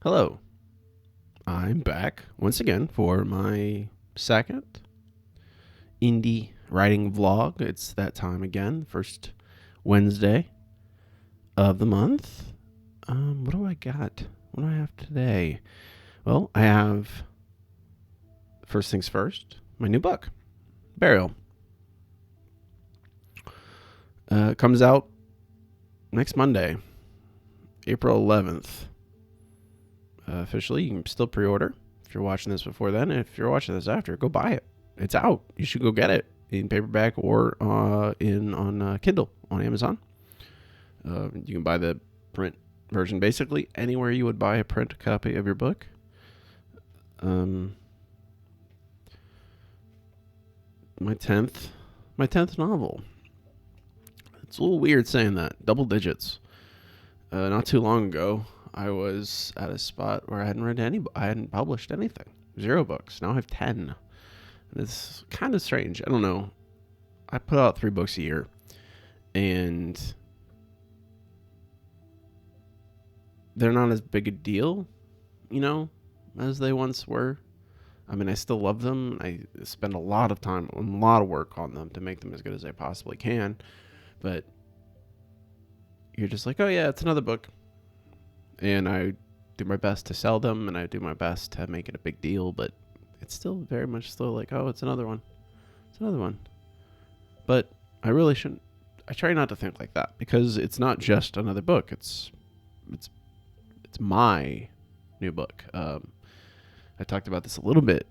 Hello, I'm back once again for my second indie writing vlog. It's that time again, first Wednesday of the month. What do I got? What do I have today? Well, I have, first things first, my new book, Burial. Comes out next Monday, April 11th. Officially, you can still pre-order if you're watching this before then. And if you're watching this after, go buy it. It's out. You should go get it in paperback or on Kindle on Amazon. You can buy the print version basically anywhere you would buy a print copy of your book. My 10th novel. It's a little weird saying that. Double digits. Not too long ago, I was at a spot where I hadn't published anything. 0 books. Now I have 10. And it's kind of strange. I don't know. I put out 3 books a year, and they're not as big a deal, as they once were. I mean, I still love them. I spend a lot of time, a lot of work on them to make them as good as I possibly can. But you're just like, oh yeah, it's another book. And I do my best to sell them, and I do my best to make it a big deal, but it's still very much still like, oh, it's another one. It's another one. But I really shouldn't. I try not to think like that, because it's not just another book. It's my new book. I talked about this a little bit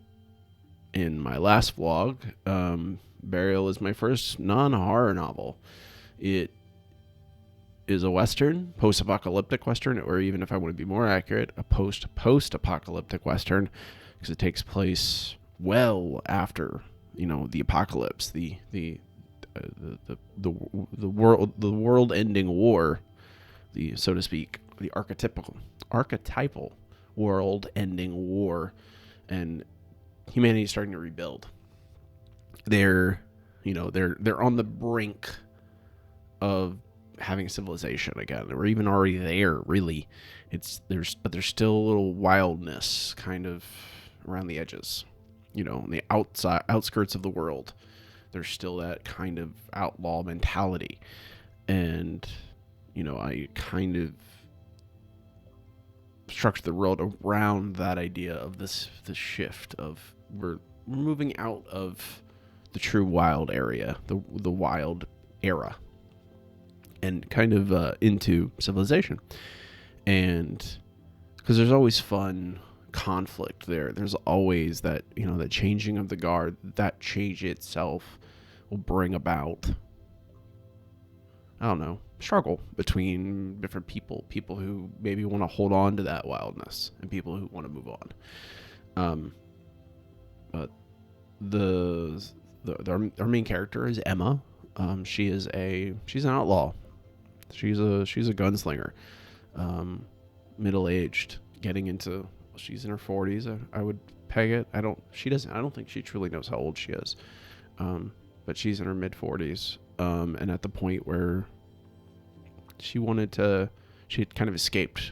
in my last vlog. Burial is my first non-horror novel. It is a Western, post-apocalyptic Western, or even if I want to be more accurate, a post-apocalyptic Western, because it takes place well after, the apocalypse, the world-ending war, so to speak, the archetypal world-ending war, and humanity is starting to rebuild. They're on the brink of having civilization again. We're even already there, really. But there's still a little wildness kind of around the edges, on the outskirts of the world. There's still that kind of outlaw mentality, and I kind of structured the world around that idea of this shift of we're moving out of the true wild area, the wild era, and kind of into civilization. And because there's always fun conflict there. There's always that, the changing of the guard. That change itself will bring about, I don't know, struggle between different people who maybe want to hold on to that wildness and people who want to move on. But our main character is Emma. She's an outlaw. She's a gunslinger, middle-aged, getting into. She's in her 40s. I would peg it. I don't think she truly knows how old she is, but she's in her mid-40s, and at the point where she had kind of escaped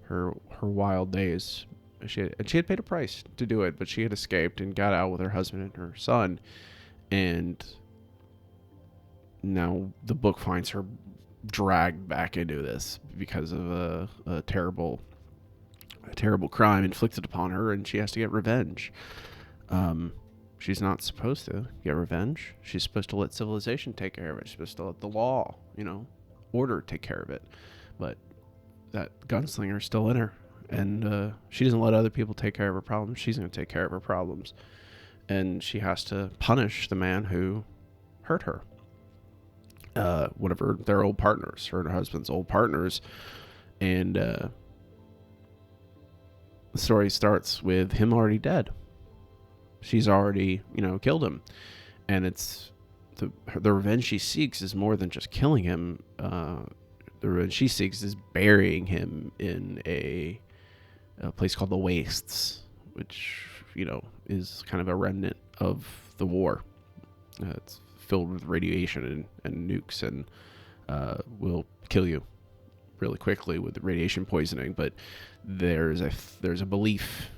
her wild days. She had paid a price to do it, but she had escaped and got out with her husband and her son, and now the book finds her dragged back into this because of a terrible crime inflicted upon her, and she has to get revenge. She's not supposed to get revenge. She's supposed to let civilization take care of it. She's supposed to let the law, order take care of it. But that gunslinger's still in her, and she doesn't let other people take care of her problems. She's going to take care of her problems, and she has to punish the man who hurt her. One of their old partners, her and her husband's old partners, and the story starts with him already dead. She's already, killed him, and it's the revenge she seeks is more than just killing him. The revenge she seeks is burying him in a place called the Wastes, which is kind of a remnant of the war. It's filled with radiation and nukes, and will kill you really quickly with the radiation poisoning. But there's a belief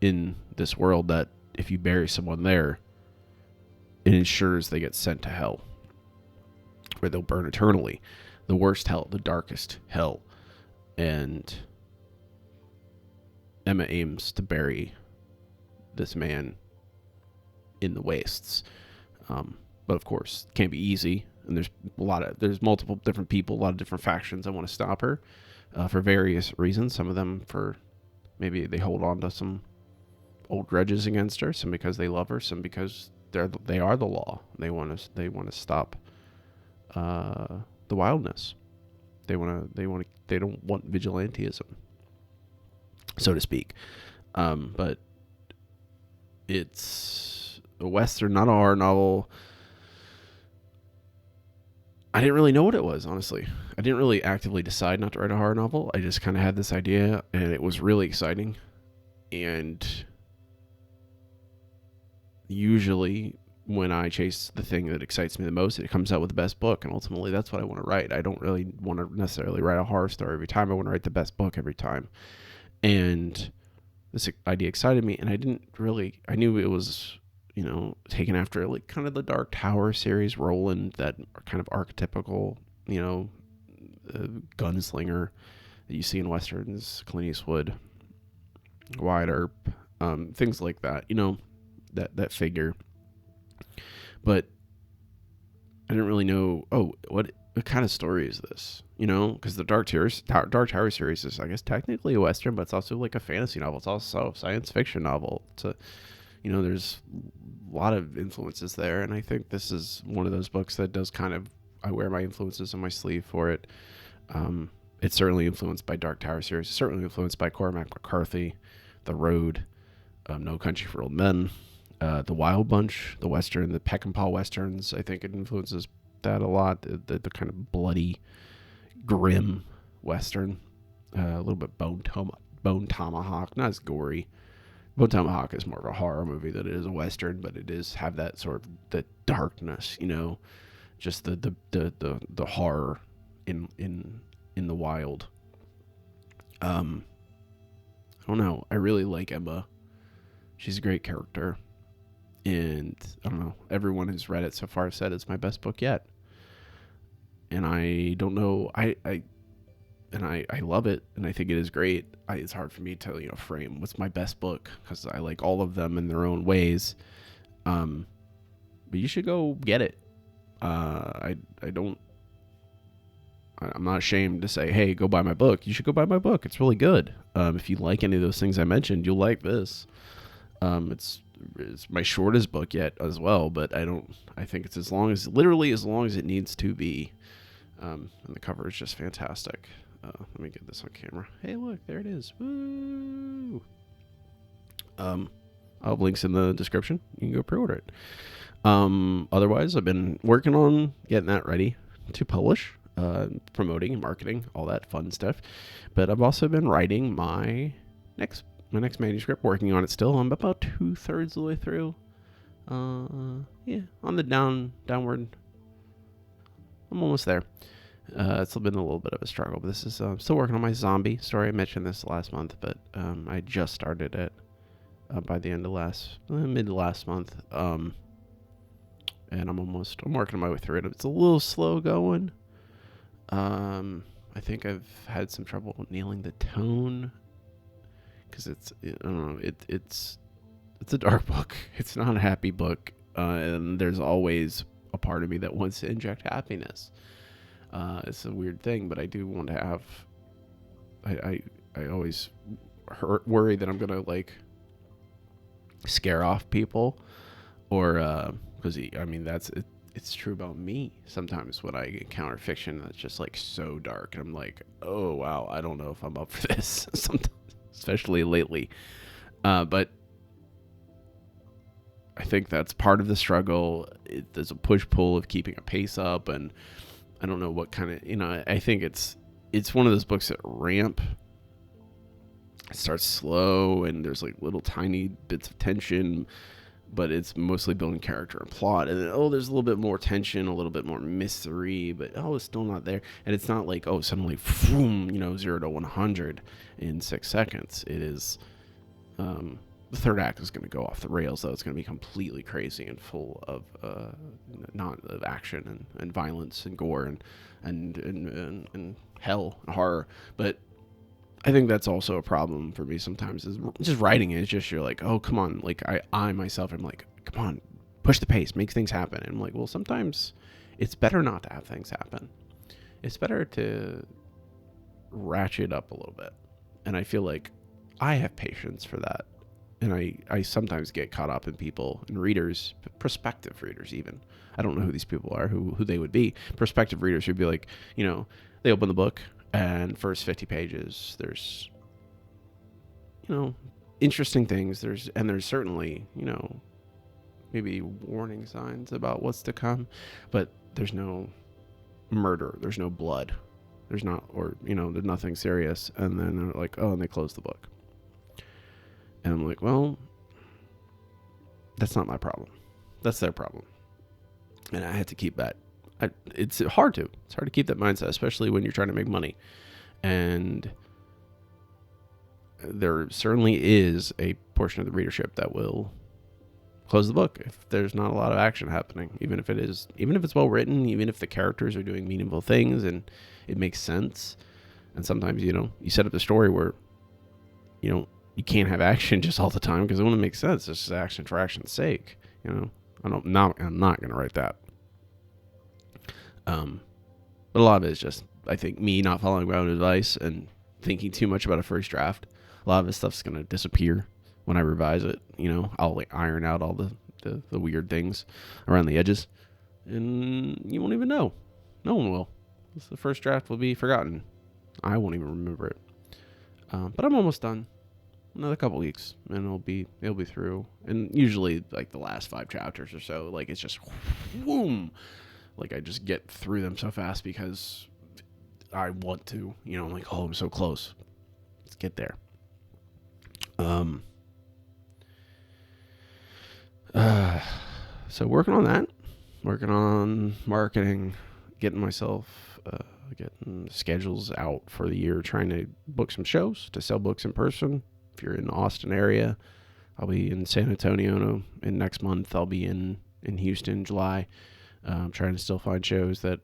in this world that if you bury someone there, it ensures they get sent to hell, where they'll burn eternally, the worst hell, the darkest hell. And Emma aims to bury this man in the wastes. But of course, it can't be easy. And there's multiple different people, a lot of different factions that want to stop her for various reasons. Some of them for maybe they hold on to some old grudges against her. Some because they love her. Some because they are the law. They want to stop the wildness. They don't want vigilantism, so to speak. But it's a Western, not a horror novel. I didn't really know what it was, honestly. I didn't really actively decide not to write a horror novel. I just kind of had this idea, and it was really exciting. And usually when I chase the thing that excites me the most, it comes out with the best book, and ultimately that's what I want to write. I don't really want to necessarily write a horror story every time. I want to write the best book every time. And this idea excited me, and I knew it was, taken after like kind of the Dark Tower series, Roland, that kind of archetypical, gunslinger that you see in Westerns, Clint Eastwood, Wyatt Earp, things like that, that figure. But I didn't really know, what kind of story is this? Because the Dark Tower series is, I guess, technically a Western, but it's also like a fantasy novel. It's also a science fiction novel. There's a lot of influences there, and I think this is one of those books that does kind of, I wear my influences on my sleeve for it. It's certainly influenced by Dark Tower series. It's certainly influenced by Cormac McCarthy, The Road, No Country for Old Men, The Wild Bunch, the Western, the Peckinpah Westerns. I think it influences that a lot. The kind of bloody, grim Western. A little bit Bone Tomahawk, not as gory. Bone Tomahawk is more of a horror movie than it is a Western, but it is have that sort of the darkness, just the horror in the wild. I don't know. I really like Emma. She's a great character. And I don't know, everyone who's read it so far said it's my best book yet. And I don't know, I love it, and I think it is great. It's hard for me to, frame what's my best book, because I like all of them in their own ways. But you should go get it. I'm not ashamed to say, hey, go buy my book. You should go buy my book. It's really good. If you like any of those things I mentioned, you'll like this. It's my shortest book yet as well, but I think it's literally as long as it needs to be. And the cover is just fantastic. Let me get this on camera. Hey, look, there it is. Woo! I'll have links in the description. You can go pre-order it. Otherwise, I've been working on getting that ready to publish, promoting and marketing, all that fun stuff. But I've also been writing my next manuscript, working on it still. I'm about 2/3 of the way through. On the downward. I'm almost there. It's been a little bit of a struggle, but this is still working on my zombie story. I mentioned this last month, but I just started it by the end of mid last month. And I'm working my way through it. It's a little slow going. I think I've had some trouble nailing the tone, because it's a dark book. It's not a happy book, and there's always a part of me that wants to inject happiness. It's a weird thing, but I do want to have. I always worry that I'm gonna scare off people, or because it's true about me sometimes when I encounter fiction that's just so dark, and I'm like, oh wow, I don't know if I'm up for this. Sometimes, especially lately, but I think that's part of the struggle. There's a push-pull of keeping a pace up, and I don't know what kind of, I think it's one of those books that ramp. It starts slow, and there's little tiny bits of tension, but it's mostly building character and plot. And then, there's a little bit more tension, a little bit more mystery, but it's still not there. And it's not like, suddenly, boom, 0 to 100 in 6 seconds. It is, the third act is going to go off the rails, though. It's going to be completely crazy and full of not of action and violence and gore and hell and horror. But I think that's also a problem for me sometimes, is just writing it. It's just, you're like, oh, come on. Like, I myself am like, come on, push the pace, make things happen. And I'm like, well, sometimes it's better not to have things happen. It's better to ratchet up a little bit. And I feel like I have patience for that. And I sometimes get caught up in people and readers, prospective readers even. I don't know who these people are, who they would be. Prospective readers who'd be like, they open the book, and first 50 pages, there's, interesting things. There's certainly, maybe warning signs about what's to come, but there's no murder. There's no blood. There's not, or, there's nothing serious. And then they're like, and they close the book. And I'm like, well, that's not my problem. That's their problem. And I had to keep that. It's hard to keep that mindset, especially when you're trying to make money. And there certainly is a portion of the readership that will close the book if there's not a lot of action happening, even if it's well written, even if the characters are doing meaningful things and it makes sense. And sometimes, you set up the story where, you can't have action just all the time because it wouldn't make sense. It's just action for action's sake. I'm not going to write that. But a lot of it is just, I think, me not following my own advice and thinking too much about a first draft. A lot of this stuff's going to disappear when I revise it. I'll iron out all the weird things around the edges, and you won't even know. No one will. The first draft will be forgotten. I won't even remember it. But I'm almost done. Another couple weeks, and it'll be through. And usually, like, the last 5 chapters or so, like, it's just whoom. Like, I just get through them so fast because I want to. I'm like, I'm so close. Let's get there. So working on that, working on marketing, getting myself, getting schedules out for the year, trying to book some shows to sell books in person. If you're in the Austin area, I'll be in San Antonio, and next month I'll be in Houston, July. I'm trying to still find shows that,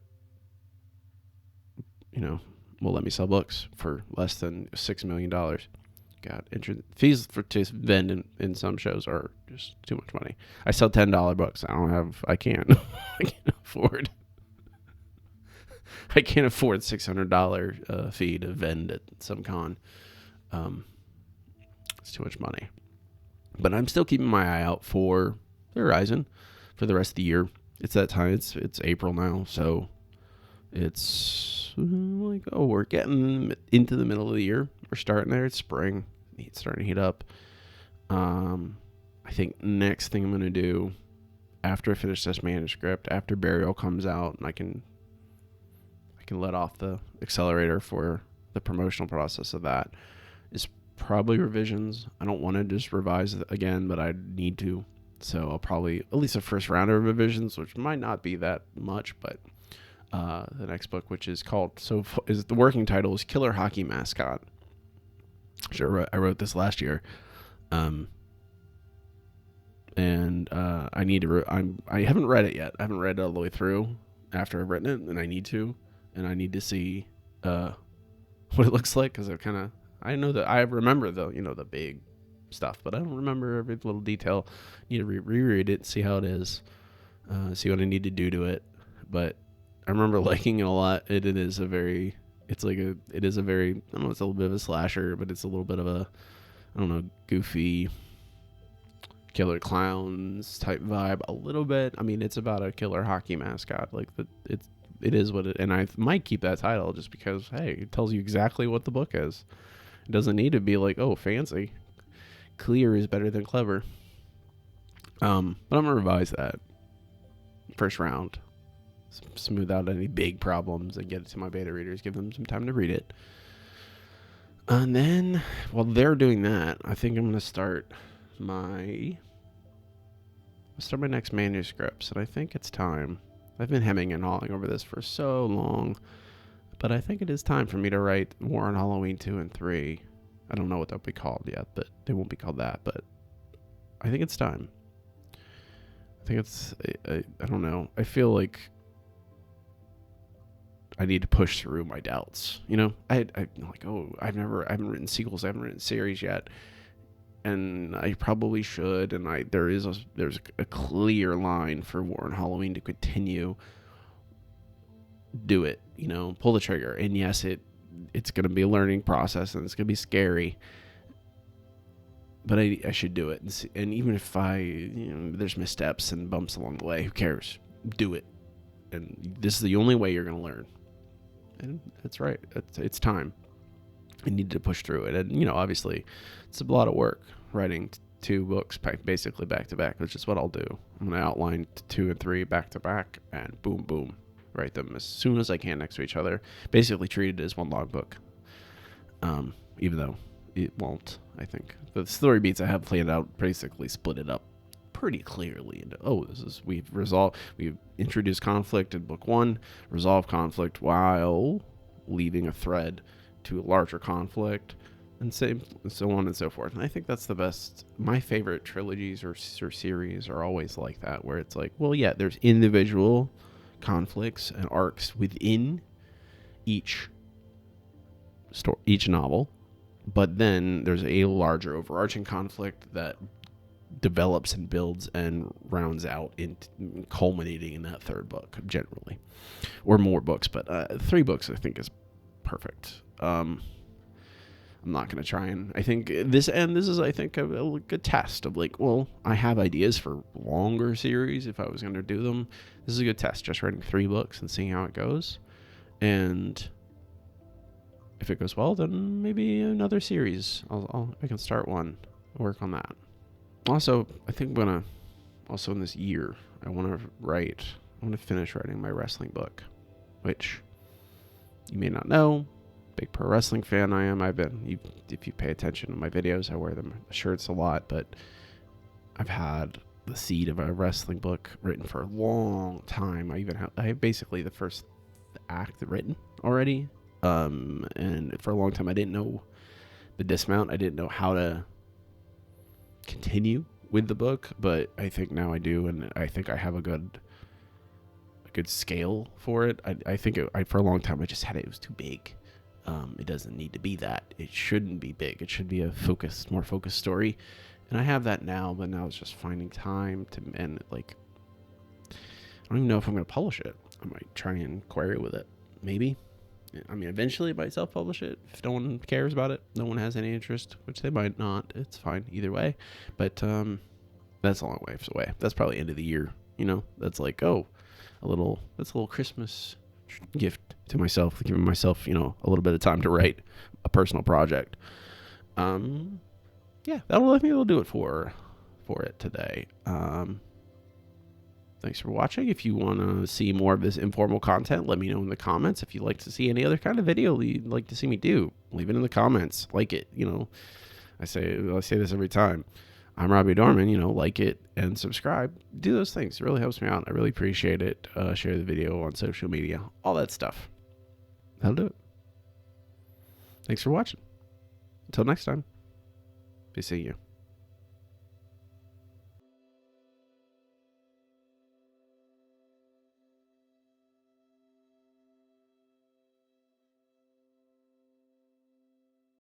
will let me sell books for less than $6 million. God, fees to vend in some shows are just too much money. I sell $10 books. I can't afford. I can't afford $600 fee to vend at some con. It's too much money. But I'm still keeping my eye out for the horizon for the rest of the year. It's that time. It's April now, so it's like, we're getting into the middle of the year. We're starting there. It's spring. It's starting to heat up. I think next thing I'm going to do after I finish this manuscript, after Burial comes out, and I can let off the accelerator for the promotional process of that, is probably revisions. I don't want to just revise it again, but I need to. So I'll probably, at least the first round of revisions, which might not be that much, but the next book, which is called, the working title is Killer Hockey Mascot. Sure, I wrote this last year. And I need to, I haven't read it yet. I haven't read it all the way through after I've written it, and I need to see what it looks like, because I know that I remember the big stuff, but I don't remember every little detail. Need to reread it, see how it is, see what I need to do to it. But I remember liking it a lot. It is a very, I don't know, it's a little bit of a slasher, but it's a little bit of a, I don't know, goofy killer clowns type vibe a little bit. I mean, it's about a killer hockey mascot. Like, it is what it, and I might keep that title just because, hey, it tells you exactly what the book is. It doesn't need to be like, fancy. Clear is better than clever. But I'm gonna revise that first round, smooth out any big problems, and get it to my beta readers, give them some time to read it. And then while they're doing that, I think I'm gonna start my I'll start my next manuscripts, and I think it's time. I've been hemming and hawing over this for so long, but I think it is time for me to write War on Halloween 2 and 3. I don't know what they'll be called yet, but they won't be called that, but I think it's time. I think it's, I don't know. I feel like I need to push through my doubts. You know, I like, I haven't written sequels, I haven't written series yet, and I probably should. And there's a clear line for War on Halloween to continue. Do it, you know, pull the trigger. And yes, it's going to be a learning process, and it's going to be scary. But I should do it. And even if there's missteps and bumps along the way, who cares? Do it. And this is the only way you're going to learn. And that's right. It's time. I need to push through it. And, you know, obviously, it's a lot of work writing 2 books basically back to back, which is what I'll do. I'm going to outline 2 and 3 back to back, and boom, boom. Write them as soon as I can next to each other. Basically treat it as one logbook. Even though it won't, I think. The story beats I have planned out basically split it up pretty clearly into, we've introduced conflict in book 1, resolve conflict while leaving a thread to a larger conflict, and so on and so forth. And I think that's the best. My favorite trilogies or series are always like that, where it's like, well, yeah, there's individual conflicts and arcs within each novel, but then there's a larger overarching conflict that develops and builds and rounds out in culminating in that 3rd book generally, or more books, but 3 books I think is perfect. I'm not going to try, and I think this is I think a good test of like, well, I have ideas for longer series if I was going to do them. This is a good test, just writing 3 books and seeing how it goes. And if it goes well, then maybe another series. I can start one, work on that. Also, I think I'm gonna, also in this year, I want to finish writing my wrestling book, which you may not know. Big pro wrestling fan I am. If you pay attention to my videos, I wear them shirts a lot, but I've had the seed of a wrestling book written for a long time. I have basically the first act written already. And for a long time I didn't know the dismount. I didn't know how to continue with the book, but I think now I do, and I think I have a good scale for it. I think for a long time I just had it was too big. It doesn't need to be that. It shouldn't be big. It should be a more focused story. And I have that now, but now it's just finding time to, and like, I don't even know if I'm going to publish it. I might try and query with it. Maybe. I mean, eventually I might self-publish it if no one cares about it. No one has any interest, which they might not. It's fine either way. But that's a long ways away. That's probably end of the year. You know, that's like, that's a little Christmas gift to myself, giving myself, you know, a little bit of time to write a personal project. Yeah, I think it'll do it for it today. Thanks for watching. If you want to see more of this informal content, let me know in the comments. If you'd like to see any other kind of video you'd like to see me do, leave it in the comments. Like it, you know. I say this every time. I'm Robbie Dorman, you know, like it and subscribe. Do those things. It really helps me out. I really appreciate it. Share the video on social media. All that stuff. That'll do it. Thanks for watching. Until next time. Be seeing you.